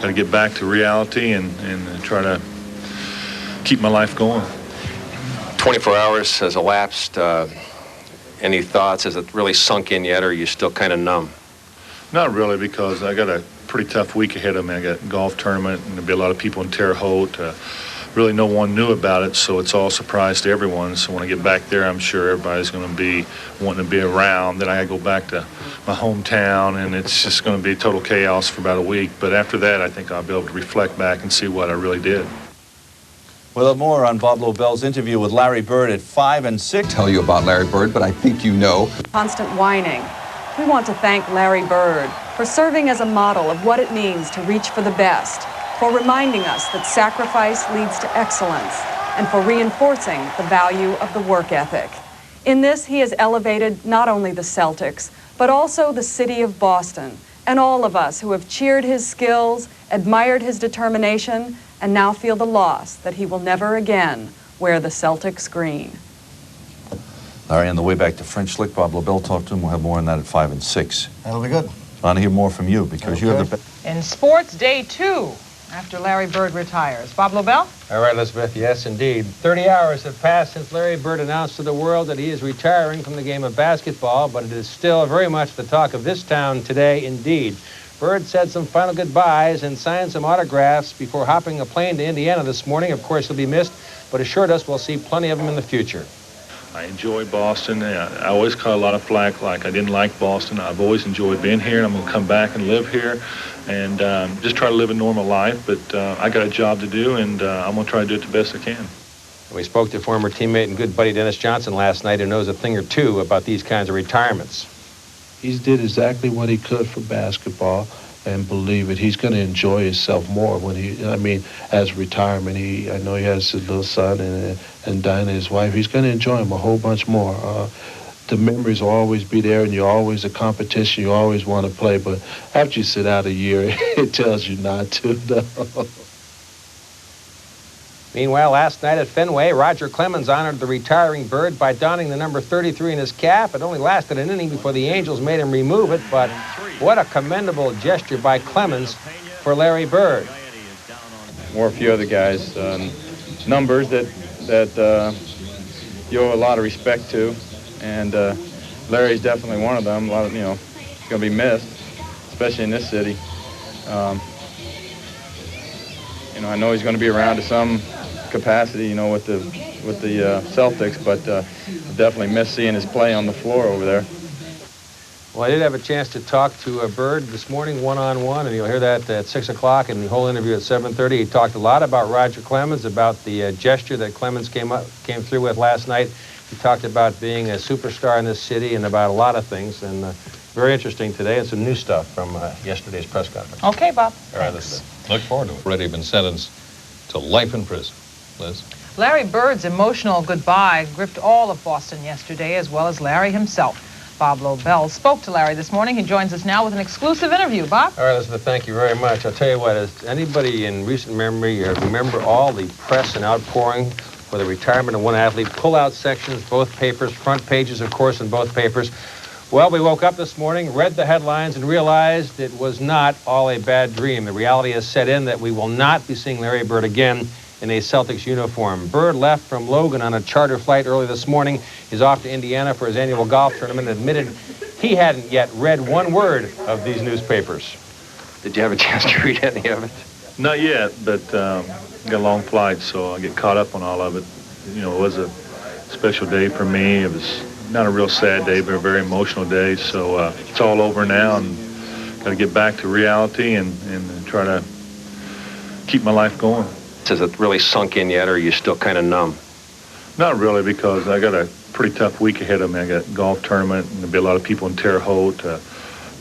got to get back to reality and try to keep my life going. 24 hours has elapsed. Any thoughts? Has it really sunk in yet, or are you still kind of numb? Not really, because I got a pretty tough week ahead of me. I got a golf tournament, and there'll be a lot of people in Terre Haute. Really no one knew about it, so it's all a surprise to everyone. So when I get back there, I'm sure everybody's going to be wanting to be around. Then I got to go back to my hometown, and it's just going to be total chaos for about a week. But after that, I think I'll be able to reflect back and see what I really did. We'll have more on Bob Lobel's interview with Larry Bird at 5 and 6. Tell you about Larry Bird, but I think you know. Constant whining. We want to thank Larry Bird for serving as a model of what it means to reach for the best, for reminding us that sacrifice leads to excellence, and for reinforcing the value of the work ethic. In this, he has elevated not only the Celtics, but also the city of Boston, and all of us who have cheered his skills, admired his determination, and now feel the loss that he will never again wear the Celtics green. Larry, on the way back to French Lick, Bob Lobel talked to him. We'll have more on that at 5 and 6. That'll be good. I want to hear more from you, because you have the... In sports, day 2, after Larry Bird retires. Bob Lobel? All right, Elizabeth, yes, indeed. 30 hours have passed since Larry Bird announced to the world that he is retiring from the game of basketball, but it is still very much the talk of this town today, indeed. Bird said some final goodbyes and signed some autographs before hopping a plane to Indiana this morning. Of course, he'll be missed, but assured us we'll see plenty of him in the future. I enjoy Boston. I always caught a lot of flack like I didn't like Boston. I've always enjoyed being here, and I'm going to come back and live here and just try to live a normal life. But I got a job to do, and I'm going to try to do it the best I can. We spoke to former teammate and good buddy Dennis Johnson last night, who knows a thing or two about these kinds of retirements. He did exactly what he could for basketball, and believe it, he's going to enjoy himself more when as retirement. I know he has his little son and Dinah, his wife. He's going to enjoy him a whole bunch more. The memories will always be there, and you're always a competition. You always want to play, but after you sit out a year, it tells you not to. No. Meanwhile, last night at Fenway, Roger Clemens honored the retiring Bird by donning the number 33 in his cap. It only lasted an inning before the Angels made him remove it, but what a commendable gesture by Clemens for Larry Bird. More a few other guys, numbers that you owe a lot of respect to, and Larry's definitely one of them. A lot of, going to be missed, especially in this city. I know he's going to be around to some capacity, with the Celtics, but definitely miss seeing his play on the floor over there. Well, I did have a chance to talk to Bird this morning one-on-one, and you'll hear that at 6 o'clock, and the whole interview at 7:30. He talked a lot about Roger Clemens, about the gesture that Clemens came through with last night. He talked about being a superstar in this city and about a lot of things, and very interesting today, and some new stuff from yesterday's press conference. Okay, Bob. All right, let's look forward to it. Already been sentenced to life in prison. Liz? Larry Bird's emotional goodbye gripped all of Boston yesterday, as well as Larry himself. Bob Lobel spoke to Larry this morning. He joins us now with an exclusive interview. Bob? All right, Elizabeth, thank you very much. I'll tell you what, does anybody in recent memory remember all the press and outpouring for the retirement of one athlete? Pull-out sections, both papers, front pages, of course, in both papers. Well, we woke up this morning, read the headlines, and realized it was not all a bad dream. The reality has set in that we will not be seeing Larry Bird again in a Celtics uniform. Bird left from Logan on a charter flight early this morning. He's off to Indiana for his annual golf tournament and admitted he hadn't yet read one word of these newspapers. Did you have a chance to read any of it? Not yet, but got a long flight, so I get caught up on all of it. It was a special day for me. It was not a real sad day, but a very emotional day. So it's all over now, and got to get back to reality and try to keep my life going. Has it really sunk in yet, or are you still kind of numb? Not really, because I got a pretty tough week ahead of me. I got a golf tournament, and there'll be a lot of people in Terre Haute.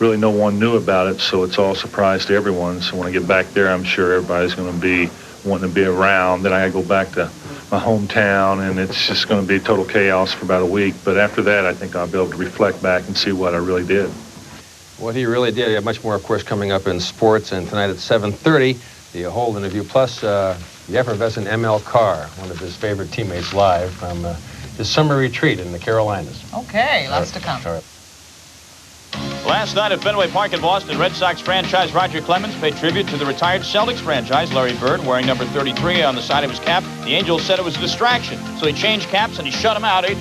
Really no one knew about it, so it's all a surprise to everyone. So when I get back there, I'm sure everybody's going to be wanting to be around. Then I got to go back to my hometown, and it's just going to be total chaos for about a week. But after that, I think I'll be able to reflect back and see what I really did. What he really did. You have much more, of course, coming up in sports, and tonight at 7:30, the whole interview, plus the effervescent ML Carr, one of his favorite teammates, live from his summer retreat in the Carolinas. Okay, lots to come. All right. Last night at Fenway Park in Boston, Red Sox franchise Roger Clemens paid tribute to the retired Celtics franchise Larry Bird, wearing number 33 on the side of his cap. The Angels said it was a distraction, so he changed caps and he shut him out 8-0.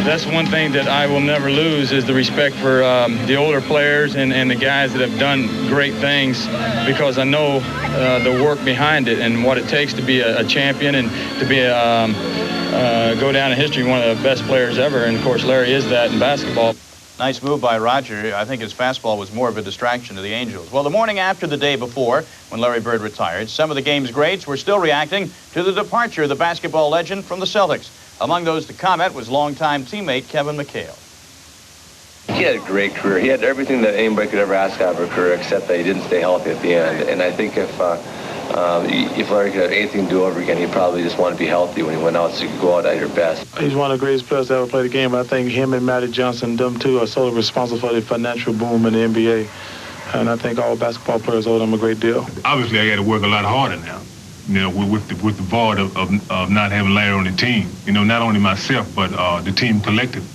That's one thing that I will never lose is the respect for the older players and the guys that have done great things, because I know the work behind it and what it takes to be a champion and to be go down in history one of the best players ever. And, of course, Larry is that in basketball. Nice move by Roger. I think his fastball was more of a distraction to the Angels. Well, the morning after the day before, when Larry Bird retired, some of the game's greats were still reacting to the departure of the basketball legend from the Celtics. Among those to comment was longtime teammate Kevin McHale. He had a great career. He had everything that anybody could ever ask out of a career, except that he didn't stay healthy at the end. And I think if Larry could have anything to do over again, he'd probably just want to be healthy when he went out, so he could go out at your best. He's one of the greatest players to ever play the game. I think him and Magic Johnson, them two, are solely responsible for the financial boom in the NBA. And I think all basketball players owe them a great deal. Obviously, I got to work a lot harder now. You know, with the void of not having Larry on the team. You know, not only myself, but the team collectively.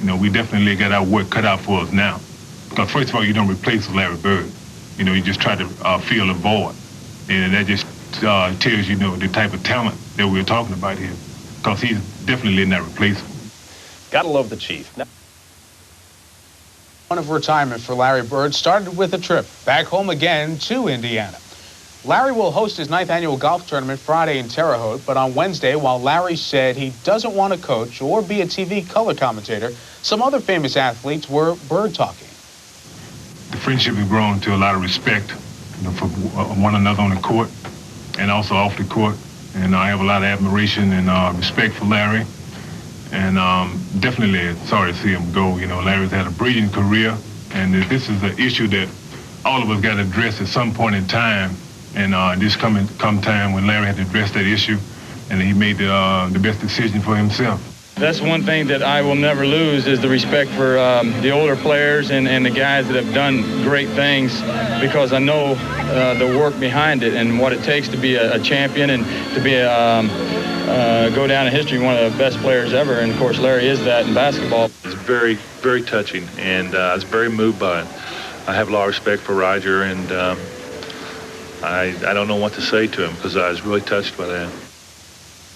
You know, we definitely got our work cut out for us now. Because first of all, you don't replace Larry Bird. You know, you just try to fill a void. And that just tells you know, the type of talent that we're talking about here. Because he's definitely not replaceable. Gotta love the Chief. One of retirement for Larry Bird started with a trip back home again to Indiana. Larry will host his 9th annual golf tournament Friday in Terre Haute, but on Wednesday, while Larry said he doesn't want to coach or be a TV color commentator, some other famous athletes were Bird talking. The friendship has grown to a lot of respect, you know, for one another on the court and also off the court. And I have a lot of admiration and respect for Larry. And definitely sorry to see him go. You know, Larry's had a brilliant career, and this is an issue that all of us got to address at some point in time. And this come time when Larry had to address that issue, and he made the best decision for himself. That's one thing that I will never lose is the respect for the older players and the guys that have done great things, because I know the work behind it and what it takes to be a champion and to be go down in history one of the best players ever. And, of course, Larry is that in basketball. It's very, very touching, and I was very moved by it. I have a lot of respect for Roger, and I don't know what to say to him because I was really touched by that.